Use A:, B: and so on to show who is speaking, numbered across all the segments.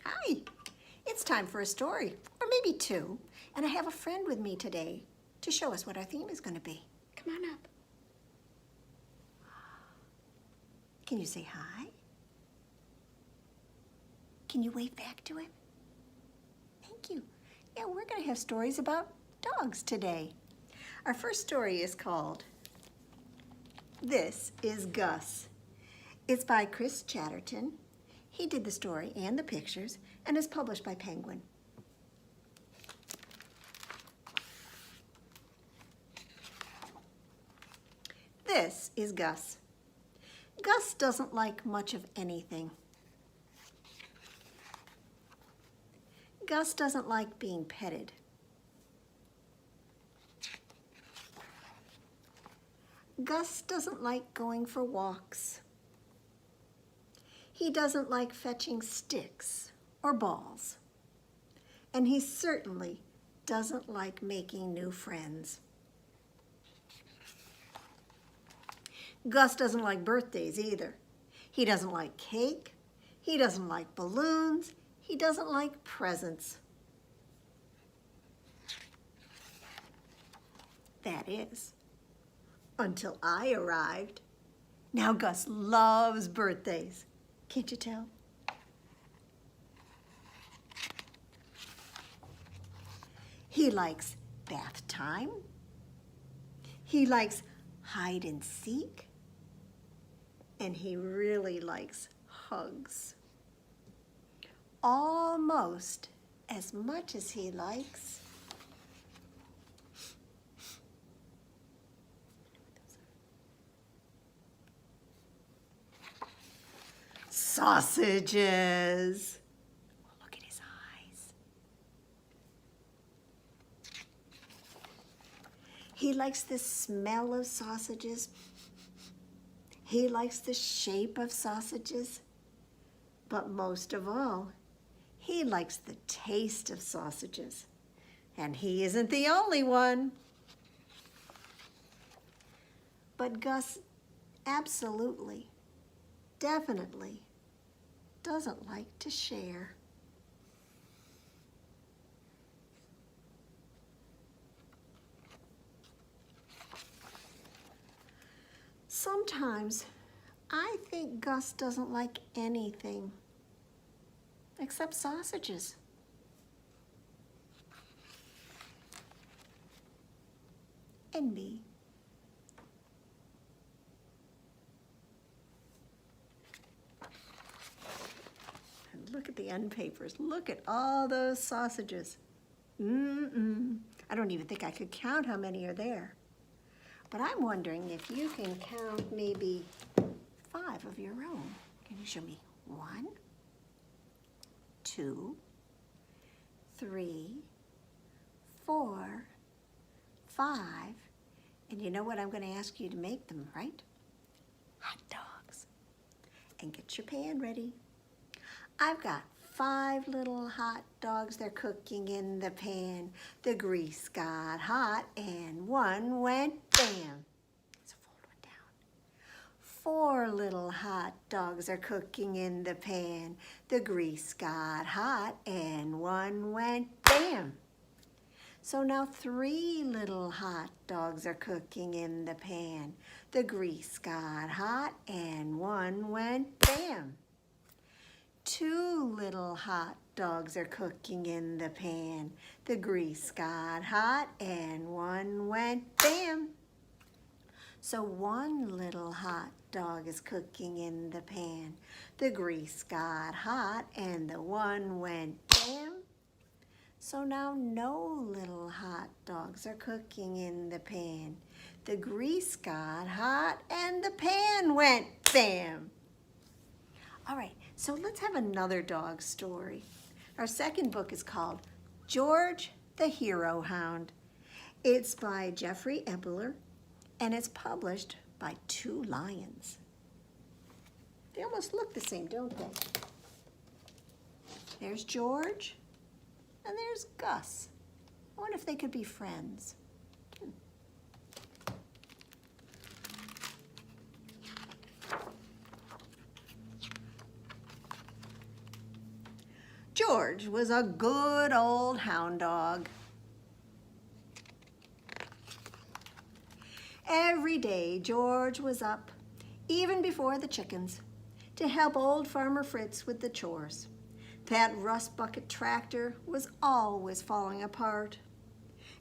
A: Hi, it's time for a story, or maybe two, and I have a friend with me today to show us what our theme is going to be. Come on up. Can you say hi? Can you wave back to him? Thank you. Yeah, we're going to have stories about dogs today. Our first story is called This is Gus. It's by Chris Chatterton. He did the story and the pictures and is published by Penguin. This is Gus. Gus doesn't like much of anything. Gus doesn't like being petted. Gus doesn't like going for walks. He doesn't like fetching sticks or balls. And he certainly doesn't like making new friends. Gus doesn't like birthdays either. He doesn't like cake. He doesn't like balloons. He doesn't like presents. That is, until I arrived. Now Gus loves birthdays. Can't you tell? He likes bath time. He likes hide and seek. And he really likes hugs. Almost as much as he likes sausages. Oh, look at his eyes. He likes the smell of sausages. He likes the shape of sausages. But most of all, he likes the taste of sausages. And he isn't the only one. But Gus absolutely, definitely doesn't like to share. Sometimes I think Gus doesn't like anything except sausages. And me. And look at the end papers. Look at all those sausages. I don't even think I could count how many are there. But I'm wondering if you can count maybe 5 of your own. Can you show me? 1, 2, 3, 4, 5. And you know what? I'm going to ask you to make them, right? Hot dogs. And get your pan ready. I've got 5 little hot dogs. They're cooking in the pan. The grease got hot and one went bam. So fold one down. 4 little hot dogs are cooking in the pan. The grease got hot and one went bam. So now 3 little hot dogs are cooking in the pan. The grease got hot and one went bam. 2 little hot dogs are cooking in the pan. The grease got hot and one went bam. So 1 little hot dog is cooking in the pan. The grease got hot and the one went bam. So now no little hot dogs are cooking in the pan. The grease got hot and the pan went bam. All right, so let's have another dog story. Our second book is called George the Hero Hound. It's by Jeffrey Ebler, and it's published by 2 Lions. They almost look the same, don't they? There's George, and there's Gus. I wonder if they could be friends. George was a good old hound dog. Every day George was up, even before the chickens, to help old Farmer Fritz with the chores. That rust bucket tractor was always falling apart,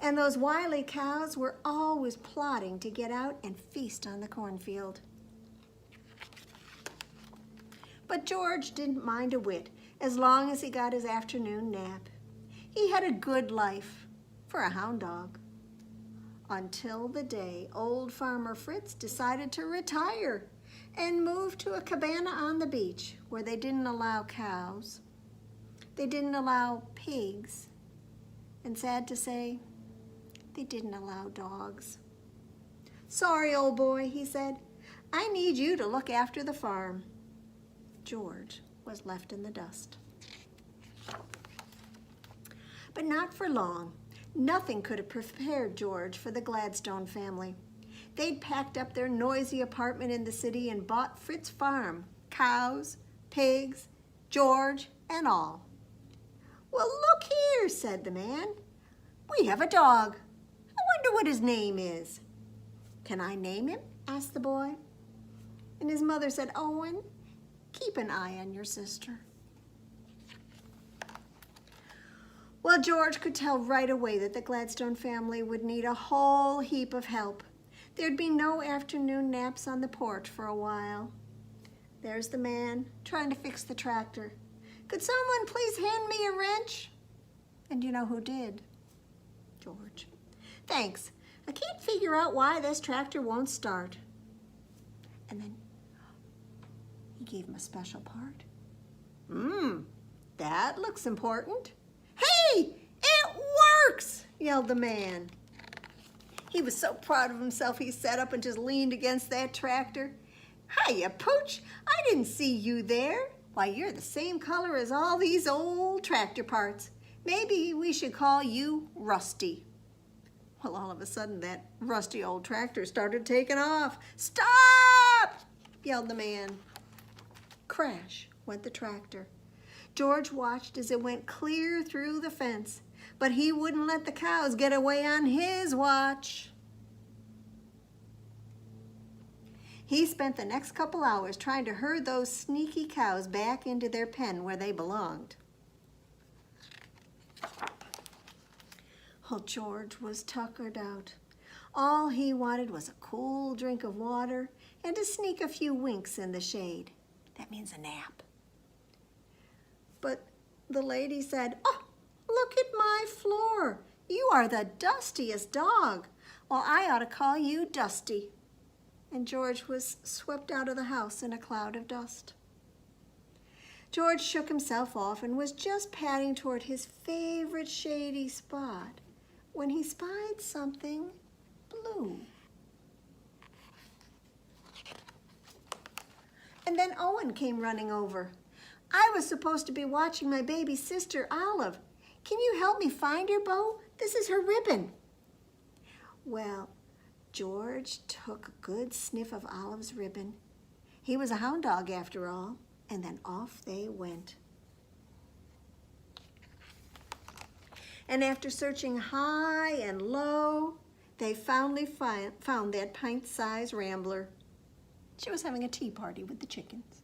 A: and those wily cows were always plotting to get out and feast on the cornfield. But George didn't mind a whit as long as he got his afternoon nap. He had a good life for a hound dog. Until the day old Farmer Fritz decided to retire and move to a cabana on the beach where they didn't allow cows, they didn't allow pigs, and sad to say, they didn't allow dogs. "Sorry, old boy," he said, "I need you to look after the farm." George was left in the dust. But not for long. Nothing could have prepared George for the Gladstone family. They'd packed up their noisy apartment in the city and bought Fritz Farm, cows, pigs, George, and all. "Well, look here," said the man. "We have a dog. I wonder what his name is." "Can I name him?" asked the boy. And his mother said, "Owen, keep an eye on your sister." Well, George could tell right away that the Gladstone family would need a whole heap of help. There'd be no afternoon naps on the porch for a while. There's the man trying to fix the tractor. "Could someone please hand me a wrench?" And you know who did? George. "Thanks. I can't figure out why this tractor won't start." And then he gave him a special part. That looks important." "Hey, it works!" yelled the man. He was so proud of himself he sat up and just leaned against that tractor. "Hiya, Pooch, I didn't see you there. Why, you're the same color as all these old tractor parts. Maybe we should call you Rusty." Well, all of a sudden that rusty old tractor started taking off. "Stop!" yelled the man. Crash went the tractor. George watched as it went clear through the fence, but he wouldn't let the cows get away on his watch. He spent the next couple hours trying to herd those sneaky cows back into their pen where they belonged. Well, George was tuckered out. All he wanted was a cool drink of water and to sneak a few winks in the shade. That means a nap. But the lady said, "Oh, look at my floor. You are the dustiest dog. Well, I ought to call you Dusty." And George was swept out of the house in a cloud of dust. George shook himself off and was just padding toward his favorite shady spot when he spied something blue. And then Owen came running over. "I was supposed to be watching my baby sister, Olive. Can you help me find her, Bo? This is her ribbon." Well, George took a good sniff of Olive's ribbon. He was a hound dog after all, and then off they went. And after searching high and low, they finally found that pint-sized rambler. She was having a tea party with the chickens.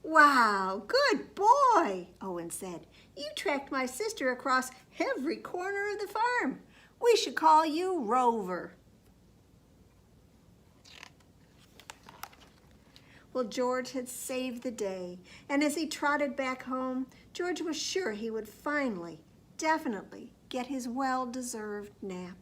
A: "Wow, good boy," Owen said. "You tracked my sister across every corner of the farm. We should call you Rover." Well, George had saved the day, and as he trotted back home, George was sure he would finally, definitely get his well-deserved nap.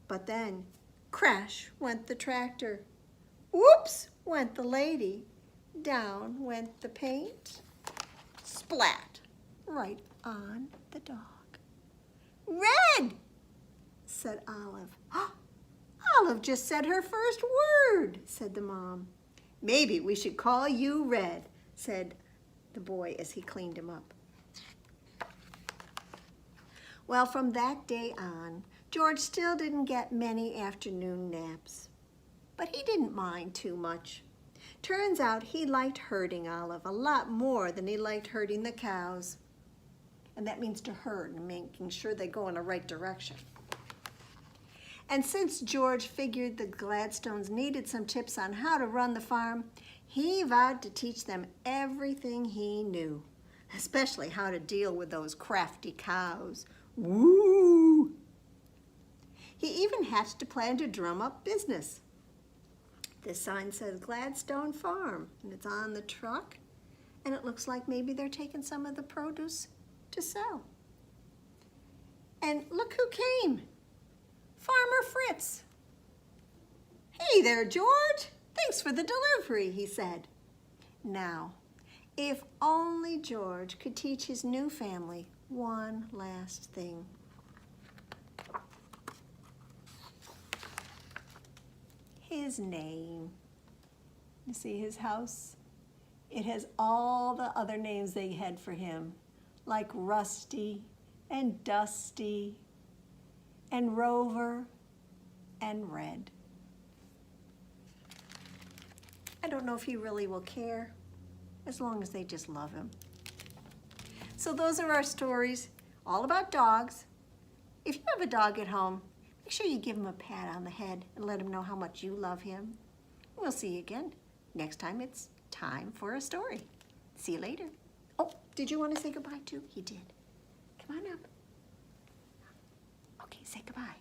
A: But then, crash went the tractor. Whoops went the lady. Down went the paint. Splat right on the dog. "Red," said Olive. "Olive just said her first word," said the mom. "Maybe we should call you Red," said the boy as he cleaned him up. Well, from that day on, George still didn't get many afternoon naps. But he didn't mind too much. Turns out he liked herding Olive a lot more than he liked herding the cows. And that means to herd and making sure they go in the right direction. And since George figured the Gladstones needed some tips on how to run the farm, he vowed to teach them everything he knew, especially how to deal with those crafty cows. Woo! He even hatched a plan to drum up business. This sign says Gladstone Farm, and it's on the truck, and it looks like maybe they're taking some of the produce to sell. And look who came, Farmer Fritz. "Hey there, George. Thanks for the delivery," he said. Now, if only George could teach his new family one last thing. His name. You see his house? It has all the other names they had for him, like Rusty and Dusty and Rover and Red. I don't know if he really will care, as long as they just love him. So those are our stories, all about dogs. If you have a dog at home, make sure you give him a pat on the head and let him know how much you love him. We'll see you again next time it's time for a story. See you later. Oh, did you want to say goodbye too? He did. Come on up. Okay, say goodbye.